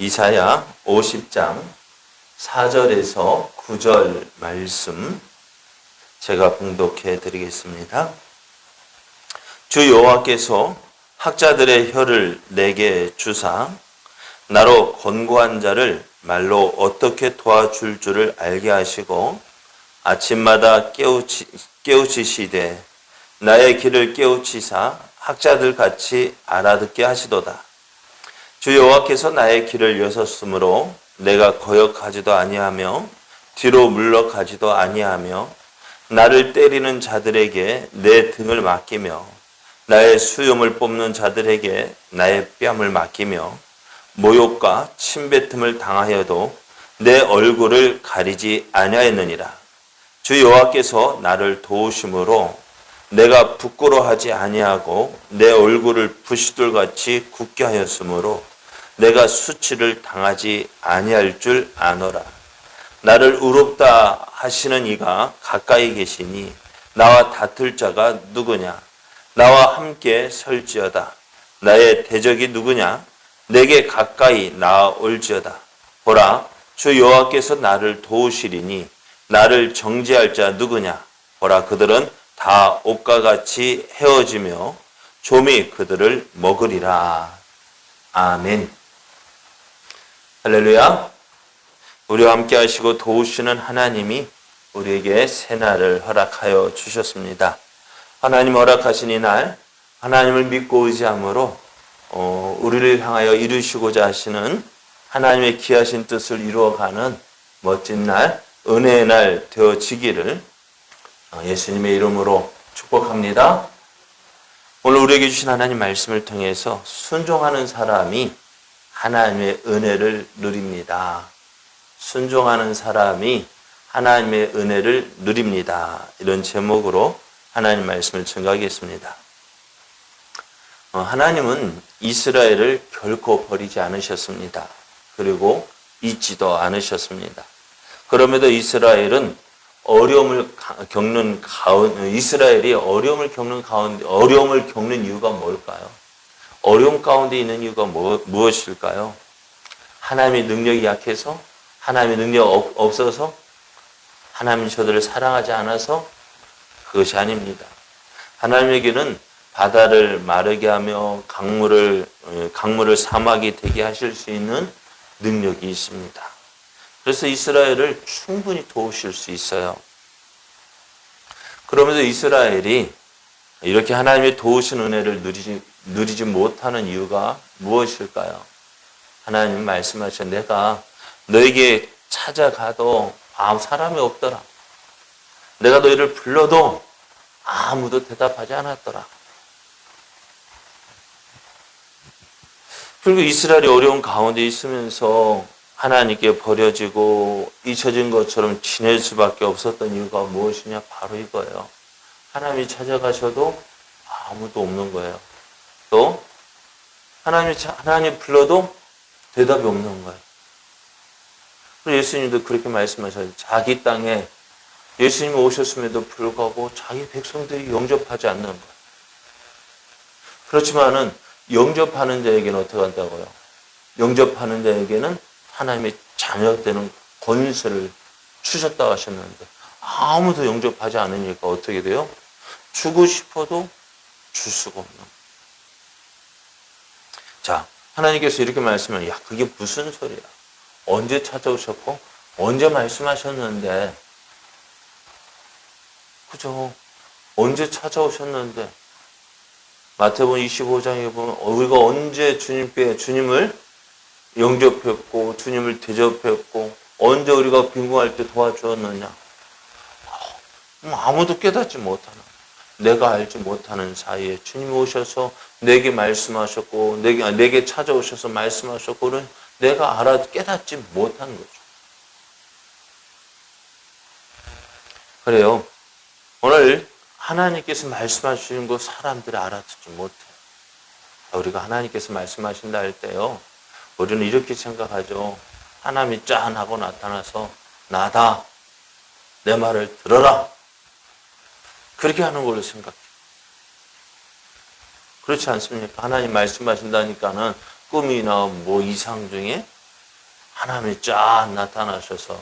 이사야 50장 4절에서 9절 말씀 제가 봉독해 드리겠습니다. 주 여호와께서 학자들의 혀를 내게 주사 나로 권고한 자를 말로 어떻게 도와줄 줄을 알게 하시고 아침마다 깨우치시되 나의 길을 깨우치사 학자들 같이 알아듣게 하시도다. 주 여호와께서 나의 길을 여섰으므로 내가 거역하지도 아니하며 뒤로 물러가지도 아니하며 나를 때리는 자들에게 내 등을 맡기며 나의 수염을 뽑는 자들에게 나의 뺨을 맡기며 모욕과 침뱉음을 당하여도 내 얼굴을 가리지 아니하였느니라. 주 여호와께서 나를 도우심으로 내가 부끄러워하지 아니하고 내 얼굴을 부시돌같이 굳게 하였으므로 내가 수치를 당하지 아니할 줄 아노라. 나를 의롭다 하시는 이가 가까이 계시니 나와 다툴 자가 누구냐? 나와 함께 설지어다. 나의 대적이 누구냐? 내게 가까이 나아올지어다. 보라, 주 여호와께서 나를 도우시리니 나를 정죄할 자 누구냐? 보라, 그들은 다 옷과 같이 헤어지며 좀이 그들을 먹으리라. 아멘. 할렐루야. 우리와 함께 하시고 도우시는 하나님이 우리에게 새날을 허락하여 주셨습니다. 하나님 허락하신 이 날, 하나님을 믿고 의지함으로 우리를 향하여 이루시고자 하시는 하나님의 귀하신 뜻을 이루어가는 멋진 날, 은혜의 날 되어지기를 예수님의 이름으로 축복합니다. 오늘 우리에게 주신 하나님 말씀을 통해서 순종하는 사람이 하나님의 은혜를 누립니다. 순종하는 사람이 하나님의 은혜를 누립니다. 이런 제목으로 하나님 말씀을 증거하겠습니다. 하나님은 이스라엘을 결코 버리지 않으셨습니다. 그리고 잊지도 않으셨습니다. 그럼에도 이스라엘이 어려움을 겪는 이유가 뭘까요? 어려움 가운데 있는 이유가 무엇일까요? 하나님의 능력이 약해서? 하나님의 능력 없어서? 하나님이 저들을 사랑하지 않아서? 그것이 아닙니다. 하나님에게는 바다를 마르게 하며 강물을 사막이 되게 하실 수 있는 능력이 있습니다. 그래서 이스라엘을 충분히 도우실 수 있어요. 그러면서 이스라엘이 이렇게 하나님의 도우신 은혜를 누리지 못하는 이유가 무엇일까요? 하나님 말씀하셔. 내가 너에게 찾아가도 아무 사람이 없더라. 내가 너희를 불러도 아무도 대답하지 않았더라. 그리고 이스라엘이 어려운 가운데 있으면서 하나님께 버려지고 잊혀진 것처럼 지낼 수밖에 없었던 이유가 무엇이냐? 바로 이거예요. 하나님이 찾아가셔도 아무도 없는 거예요. 또 하나님 불러도 대답이 없는 거예요. 그리고 예수님도 그렇게 말씀하셔요. 자기 땅에 예수님이 오셨음에도 불구하고 자기 백성들이 영접하지 않는 거예요. 그렇지만은 영접하는 자에게는 어떻게 한다고요? 영접하는 자에게는 하나님의 자녀되는 권세를 주셨다고 하셨는데 아무도 영접하지 않으니까 어떻게 돼요? 주고 싶어도 줄 수가 없는 거예요. 자, 하나님께서 이렇게 말씀하면 그게 무슨 소리야? 언제 찾아오셨고 언제 말씀하셨는데 그죠? 언제 찾아오셨는데 마태복음 25장에 보면 우리가 언제 주님을 영접했고 주님을 대접했고 언제 우리가 빈궁할 때 도와주었느냐? 아무도 깨닫지 못하는, 내가 알지 못하는 사이에 주님이 오셔서 내게 말씀하셨고 내게 찾아오셔서 말씀하셨고 내가 깨닫지 못한 거죠. 그래요. 오늘 하나님께서 말씀하시는 거 사람들이 알아듣지 못해요. 우리가 하나님께서 말씀하신다 할 때요, 우리는 이렇게 생각하죠. 하나님이 짠 하고 나타나서 나다, 내 말을 들어라, 그렇게 하는 걸로 생각해요. 그렇지 않습니까? 하나님 말씀하신다니까는 꿈이나 이상 중에 하나님이 쫙 나타나셔서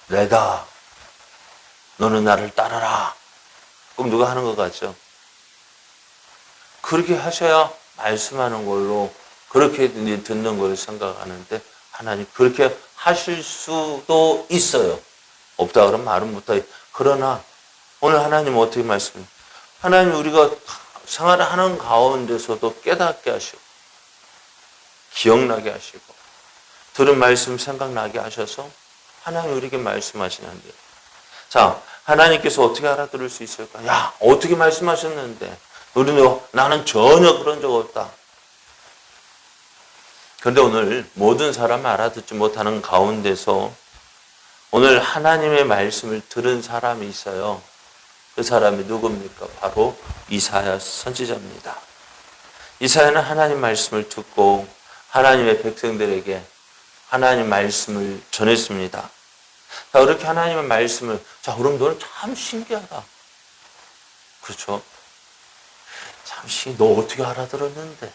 내가 너는 나를 따르라. 그럼 누가 하는 것 같죠? 그렇게 하셔야 말씀하는 걸로 그렇게 듣는 걸로 생각하는데 하나님 그렇게 하실 수도 있어요. 없다 그러면 말은 못하겠. 그러나 오늘 하나님 어떻게 말씀해요? 하나님 우리가 생활을 하는 가운데서도 깨닫게 하시고 기억나게 하시고 들은 말씀 생각나게 하셔서 하나님 우리에게 말씀하시는데 자 하나님께서 어떻게 알아들을 수 있을까? 야 어떻게 말씀하셨는데 우리는 나는 전혀 그런 적 없다. 그런데 오늘 모든 사람을 알아듣지 못하는 가운데서 오늘 하나님의 말씀을 들은 사람이 있어요. 그 사람이 누굽니까? 바로 이사야 선지자입니다. 이사야는 하나님 말씀을 듣고 하나님의 백성들에게 하나님 말씀을 전했습니다. 자, 그렇게 하나님의 말씀을, 자, 그럼 너는 참 신기하다. 그렇죠? 참 너 어떻게 알아들었는데?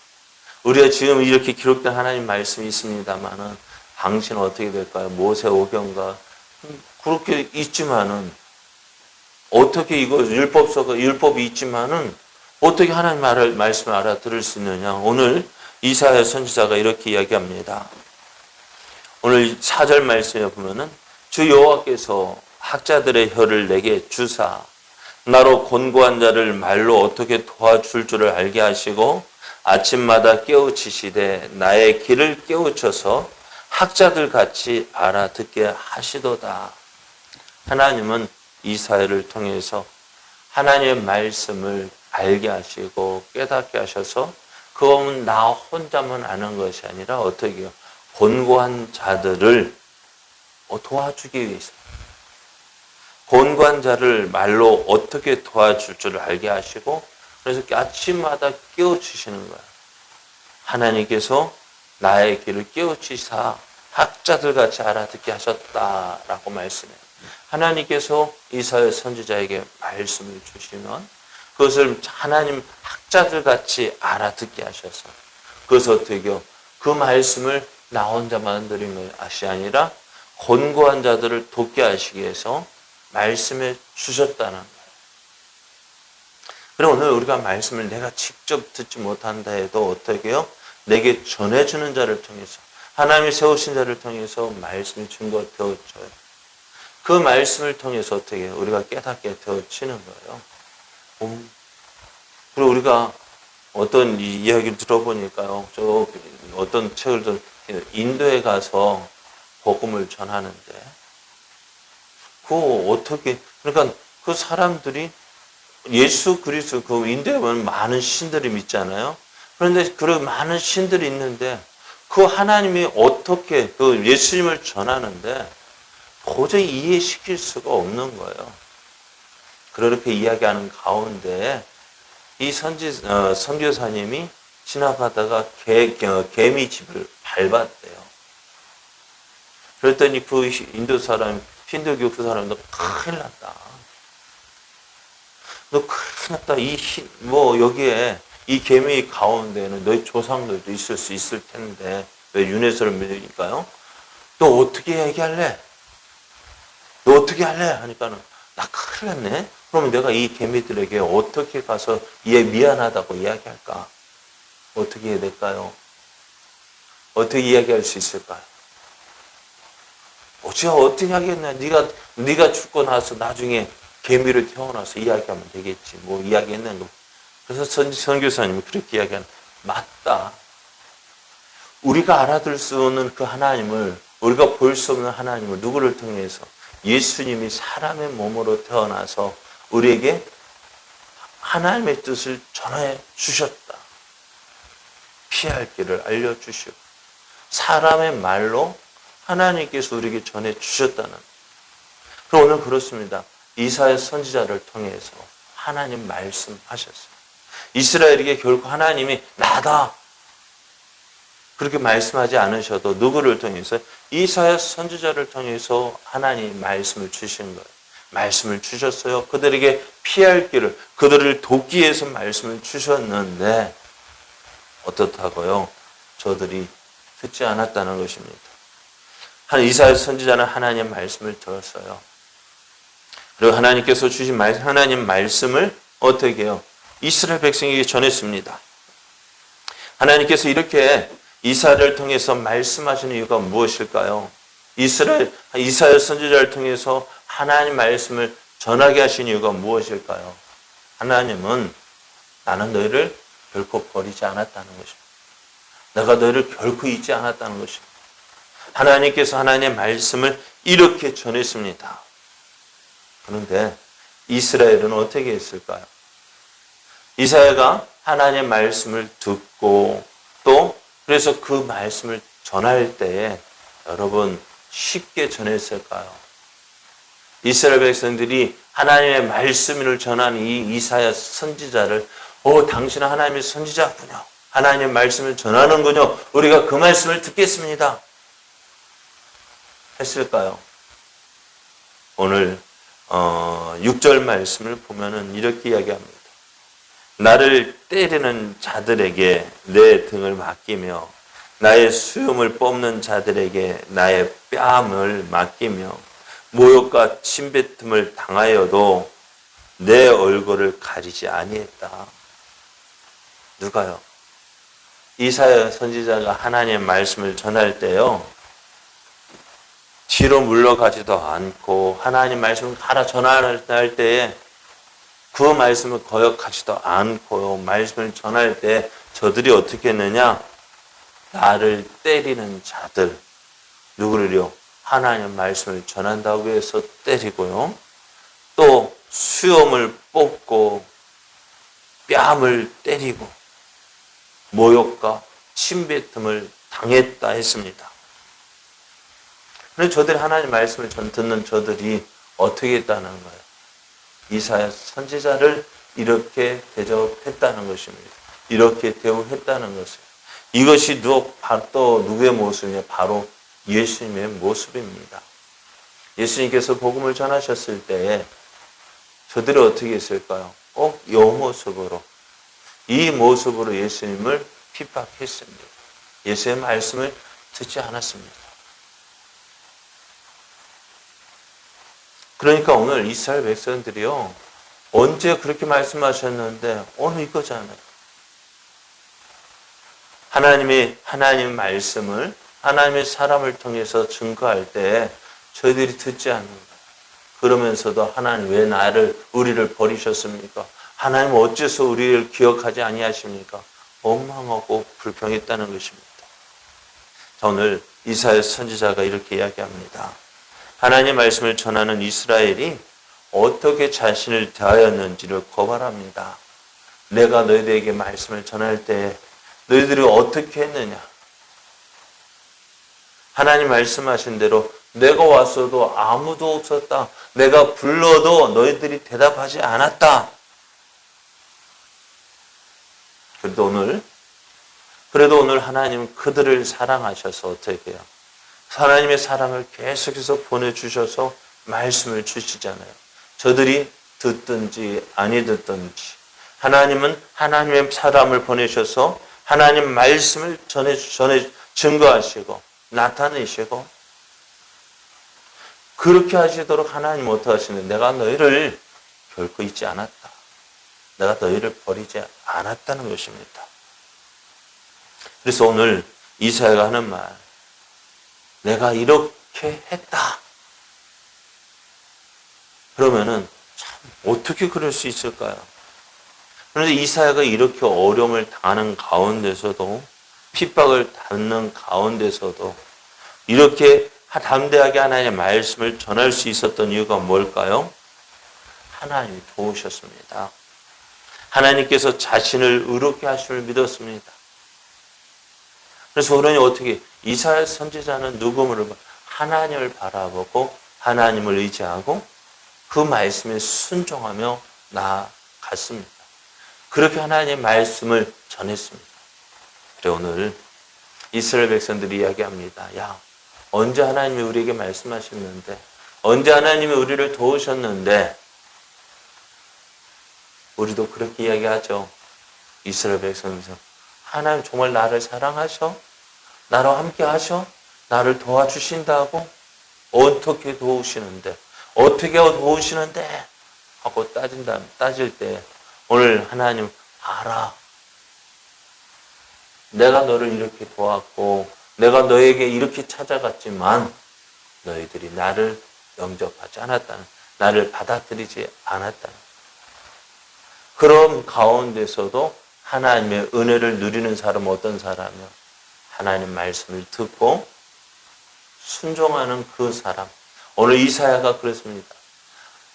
우리가 지금 이렇게 기록된 하나님 말씀이 있습니다만은, 당신은 어떻게 될까요? 모세오경과 그렇게 있지만은, 어떻게 이거 율법이 있지만은, 어떻게 하나님 말씀을 알아들을 수 있느냐? 오늘 이사야 선지자가 이렇게 이야기합니다. 오늘 4절 말씀에 보면은, 주 여호와께서 학자들의 혀를 내게 주사 나로 곤고한 자를 말로 어떻게 도와줄 줄을 알게 하시고 아침마다 깨우치시되 나의 길을 깨우쳐서 학자들 같이 알아듣게 하시도다. 하나님은 이사야를 통해서 하나님의 말씀을 알게 하시고 깨닫게 하셔서 그것은 나 혼자만 아는 것이 아니라 어떻게 해요? 곤고한 자들을 도와주기 위해서 곤고한 자를 말로 어떻게 도와줄 줄을 알게 하시고 그래서 아침마다 깨우치시는 거예요. 하나님께서 나의 길을 깨우치사 학자들 같이 알아듣게 하셨다라고 말씀해요. 하나님께서 이사야 선지자에게 말씀을 주시면 그것을 하나님 학자들 같이 알아듣게 하셔서 그것을 어떻게 해요? 그 말씀을 나 혼자만 드린 것이 아니라 곤고한 자들을 돕게 하시기 위해서 말씀해 주셨다는 거예요. 그럼 오늘 우리가 말씀을 내가 직접 듣지 못한다 해도 어떻게 해요? 내게 전해주는 자를 통해서 하나님이 세우신 자를 통해서 말씀이 준 것 되어져요. 그 말씀을 통해서 어떻게 해요? 우리가 깨닫게 되어지는 거예요. 그리고 우리가 어떤 이야기를 들어보니까요. 저 어떤 책을 인도에 가서 복음을 전하는데 그거 어떻게 그러니까 그 사람들이 예수 그리스도 그 인도에 보면 많은 신들이 믿잖아요. 그런데 그런 많은 신들이 있는데 그 하나님이 어떻게 그 예수님을 전하는데 도저히 이해시킬 수가 없는 거예요. 그렇게 이야기하는 가운데 이 선교사님이 지나가다가 개미 집을 밟았대요. 그랬더니 그 인도 사람, 힌두교 그 사람도 큰일 났다. 너 큰일 났다. 여기에 이 개미 가운데는 너희 조상들도 있을 수 있을 텐데, 왜 윤회설을 믿으니까요? 너 어떻게 얘기할래? 너 어떻게 할래? 하니까는, 나 큰일 났네? 그러면 내가 이 개미들에게 어떻게 가서 얘 미안하다고 이야기할까? 어떻게 해야 될까요? 어떻게 이야기할 수 있을까요? 제가 어떻게 하겠냐? 네가 죽고 나서 나중에 개미로 태어나서 이야기하면 되겠지. 뭐 이야기했는 거. 그래서 선교사님이 그렇게 이야기하는 맞다. 우리가 알아들 수 없는 그 하나님을 우리가 볼 수 없는 하나님을 누구를 통해서 예수님이 사람의 몸으로 태어나서 우리에게 하나님의 뜻을 전해 주셨다. 피할 길을 알려주시고 사람의 말로 하나님께서 우리에게 전해 주셨다는. 그럼 오늘 그렇습니다. 이사야 선지자를 통해서 하나님 말씀하셨어요. 이스라엘에게 결국 하나님이 나다. 그렇게 말씀하지 않으셔도 누구를 통해서? 이사야 선지자를 통해서 하나님 말씀을 주신 거예요. 말씀을 주셨어요. 그들에게 피할 길을, 그들을 돕기 위해서 말씀을 주셨는데 어떻다고요? 저들이 듣지 않았다는 것입니다. 이사야 선지자는 하나님의 말씀을 들었어요. 그리고 하나님께서 주신 하나님 말씀을 어떻게 해요? 이스라엘 백성에게 전했습니다. 하나님께서 이렇게 이사야를 통해서 말씀하시는 이유가 무엇일까요? 이사야 선지자를 통해서 하나님 말씀을 전하게 하신 이유가 무엇일까요? 하나님은 나는 너희를 결코 버리지 않았다는 것입니다. 내가 너희를 결코 잊지 않았다는 것입니다. 하나님께서 하나님의 말씀을 이렇게 전했습니다. 그런데 이스라엘은 어떻게 했을까요? 이사야가 하나님의 말씀을 듣고 또 그래서 그 말씀을 전할 때에 여러분 쉽게 전했을까요? 이스라엘 백성들이 하나님의 말씀을 전하는 이 이사야 선지자를 당신은 하나님의 선지자군요. 하나님의 말씀을 전하는군요. 우리가 그 말씀을 듣겠습니다. 했을까요? 오늘 6절 말씀을 보면은 이렇게 이야기합니다. 나를 때리는 자들에게 내 등을 맡기며 나의 수염을 뽑는 자들에게 나의 뺨을 맡기며 모욕과 침뱉음을 당하여도 내 얼굴을 가리지 아니했다. 누가요? 이사야 선지자가 하나님의 말씀을 전할 때요. 뒤로 물러가지도 않고 하나님 말씀을 가라 전할 때에 그 말씀을 거역하지도 않고 말씀을 전할 때 저들이 어떻게 했느냐? 나를 때리는 자들, 누구를요? 하나님의 말씀을 전한다고 해서 때리고요. 또 수염을 뽑고 뺨을 때리고 모욕과 침뱉음을 당했다 했습니다. 그런데 저들이 하나님 말씀을 듣는 저들이 어떻게 했다는 거예요? 이사야 선지자를 이렇게 대접했다는 것입니다. 이렇게 대우했다는 것을. 이것이 또 누구의 모습이냐? 바로 예수님의 모습입니다. 예수님께서 복음을 전하셨을 때에 저들이 어떻게 했을까요? 꼭 이 모습으로, 이 모습으로 예수님을 핍박했습니다. 예수의 말씀을 듣지 않았습니다. 그러니까 오늘 이스라엘 백성들이요, 언제 그렇게 말씀하셨는데 오늘 이거잖아요. 하나님의 말씀을 하나님의 사람을 통해서 증거할 때 저희들이 듣지 않는 거예요. 그러면서도 하나님 왜 우리를 버리셨습니까? 하나님 어째서 우리를 기억하지 아니하십니까? 원망하고 불평했다는 것입니다. 오늘 이사야 선지자가 이렇게 이야기합니다. 하나님의 말씀을 전하는 이스라엘이 어떻게 자신을 대하였는지를 고발합니다. 내가 너희들에게 말씀을 전할 때 너희들이 어떻게 했느냐? 하나님 말씀하신 대로 내가 왔어도 아무도 없었다. 내가 불러도 너희들이 대답하지 않았다. 그래도 오늘 하나님은 그들을 사랑하셔서 어떻게 해요? 하나님의 사랑을 계속해서 보내주셔서 말씀을 주시잖아요. 저들이 듣든지 아니 듣든지 하나님은 하나님의 사람을 보내셔서 하나님 말씀을 전해 증거하시고 나타내시고 그렇게 하시도록 하나님 어떻게 하시는데 내가 너희를 결코 잊지 않았다. 내가 너희를 버리지 않았다는 것입니다. 그래서 오늘 이사야가 하는 말, 내가 이렇게 했다. 그러면은 참 어떻게 그럴 수 있을까요? 그런데 이사야가 이렇게 어려움을 당하는 가운데서도 핍박을 받는 가운데서도 이렇게 담대하게 하나님의 말씀을 전할 수 있었던 이유가 뭘까요? 하나님이 도우셨습니다. 하나님께서 자신을 의롭게 하심을 믿었습니다. 그래서 그러니 어떻게 이사야 선지자는 누구를 하나님을 바라보고 하나님을 의지하고 그 말씀에 순종하며 나아갔습니다. 그렇게 하나님의 말씀을 전했습니다. 그래 오늘 이스라엘 백성들이 이야기합니다. 야, 언제 하나님이 우리에게 말씀하셨는데 언제 하나님이 우리를 도우셨는데 우리도 그렇게 이야기하죠. 이스라엘 백성에서 하나님 정말 나를 사랑하셔? 나와 함께 하셔? 나를 도와주신다고? 어떻게 도우시는데? 어떻게 도우시는데? 하고 따질 때 오늘 하나님 알아. 내가 너를 이렇게 도왔고 내가 너에게 이렇게 찾아갔지만 너희들이 나를 영접하지 않았다는, 나를 받아들이지 않았다는. 그런 가운데서도 하나님의 은혜를 누리는 사람은 어떤 사람이요? 하나님 말씀을 듣고 순종하는 그 사람. 오늘 이사야가 그랬습니다.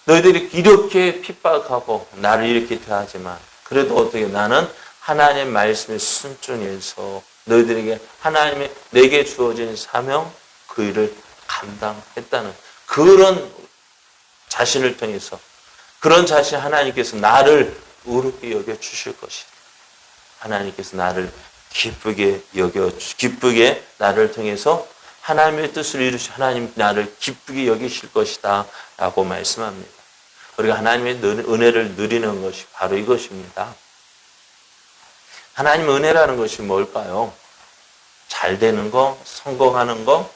너희들이 이렇게 핍박하고 나를 이렇게 대하지만 그래도 어떻게 나는 하나님의 말씀에 순종해서 너희들에게 하나님의 내게 주어진 사명 그 일을 감당했다는 그런 자신을 통해서 그런 자신 하나님께서 나를 의롭게 여겨주실 것이다. 하나님께서 나를 기쁘게 나를 통해서 하나님의 뜻을 이루시 하나님 나를 기쁘게 여기실 것이다 라고 말씀합니다. 우리가 하나님의 은혜를 누리는 것이 바로 이것입니다. 하나님의 은혜라는 것이 뭘까요? 잘 되는 거, 성공하는 거,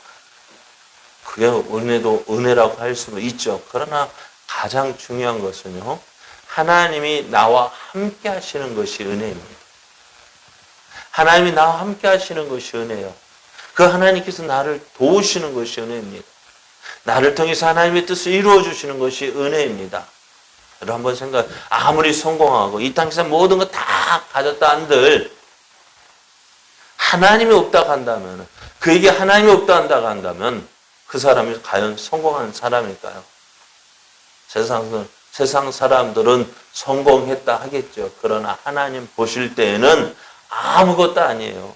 그게 은혜라고 할 수는 있죠. 그러나 가장 중요한 것은요, 하나님이 나와 함께 하시는 것이 은혜입니다. 하나님이 나와 함께 하시는 것이 은혜예요. 그 하나님께서 나를 도우시는 것이 은혜입니다. 나를 통해서 하나님의 뜻을 이루어 주시는 것이 은혜입니다. 여러분 한번 생각, 아무리 성공하고 이 땅에서 모든 거 다 가졌다 한들 하나님이 없다고 한다면, 그에게 하나님이 없다 한다고 한다면 그 사람이 과연 성공한 사람일까요? 세상 사람들은 성공했다 하겠죠. 그러나 하나님 보실 때에는 아무것도 아니에요.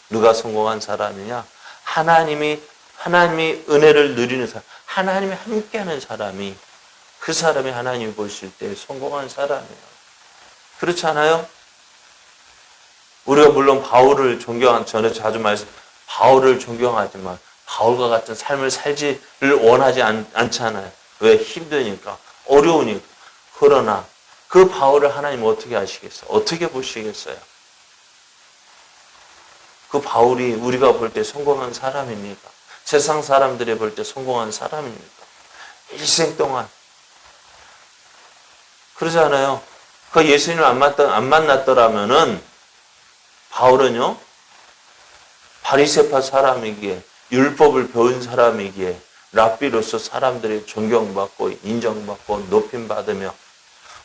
누가 성공한 사람이냐? 하나님이 은혜를 누리는 사람, 하나님이 함께하는 사람이, 그 사람이 하나님이 보실 때 성공한 사람이에요. 그렇지 않아요? 우리가 물론 바울을 전에 자주 바울을 존경하지만 바울과 같은 삶을 살지를 원하지 않잖아요. 왜? 힘드니까, 어려우니까. 그러나 그 바울을 하나님 어떻게 하시겠어요? 어떻게 보시겠어요? 그 바울이 우리가 볼 때 성공한 사람입니까? 세상 사람들이 볼 때 성공한 사람입니까? 일생 동안. 그러잖아요. 그 예수님을 안 만났더라면은 바울은요, 바리새파 사람이기에, 율법을 배운 사람이기에, 랍비로서 사람들이 존경받고, 인정받고, 높임받으며,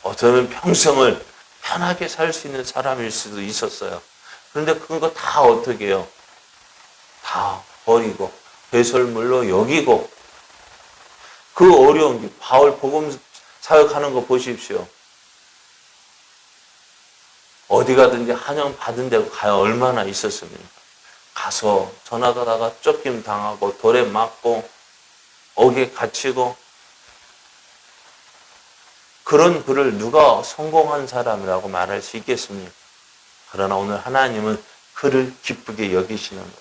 어쩌면 평생을 편하게 살 수 있는 사람일 수도 있었어요. 그런데 그거 다 어떻게 해요? 다 버리고, 배설물로 여기고, 그 어려운 게, 바울 복음 사역하는 거 보십시오. 어디 가든지 환영 받은 데가 가야 얼마나 있었습니까? 가서 전화가다가 쫓김 당하고 돌에 맞고 옥에 갇히고, 그런 그를 누가 성공한 사람이라고 말할 수 있겠습니까? 그러나 오늘 하나님은 그를 기쁘게 여기시는 거예요.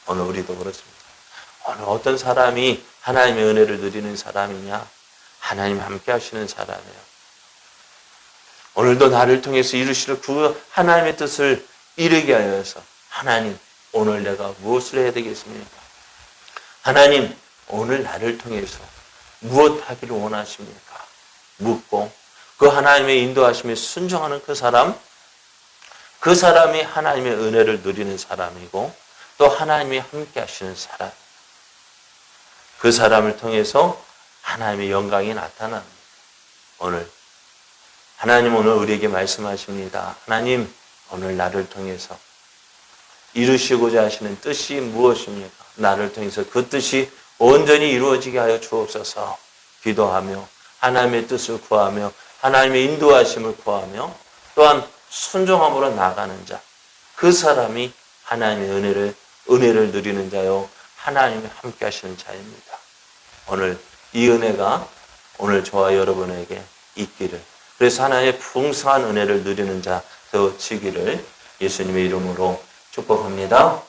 오늘 우리도 그렇습니다. 오늘 어떤 사람이 하나님의 은혜를 누리는 사람이냐? 하나님 함께 하시는 사람이에요. 오늘도 나를 통해서 이루실 그 하나님의 뜻을 이루게 하여서, 하나님 오늘 내가 무엇을 해야 되겠습니까? 하나님 오늘 나를 통해서 무엇 하기를 원하십니까? 묻고 그 하나님의 인도하심에 순종하는 그 사람이 하나님의 은혜를 누리는 사람이고 또 하나님이 함께 하시는 사람, 그 사람을 통해서 하나님의 영광이 나타납니다. 하나님 오늘 우리에게 말씀하십니다. 하나님 오늘 나를 통해서 이루시고자 하시는 뜻이 무엇입니까? 나를 통해서 그 뜻이 온전히 이루어지게 하여 주옵소서. 기도하며 하나님의 뜻을 구하며 하나님의 인도하심을 구하며 또한 순종함으로 나가는 자, 그 사람이 하나님의 은혜를 누리는 자요, 하나님이 함께 하시는 자입니다. 오늘 이 은혜가 오늘 저와 여러분에게 있기를, 그래서 하나님의 풍성한 은혜를 누리는 자 되어지기를 예수님의 이름으로 축복합니다.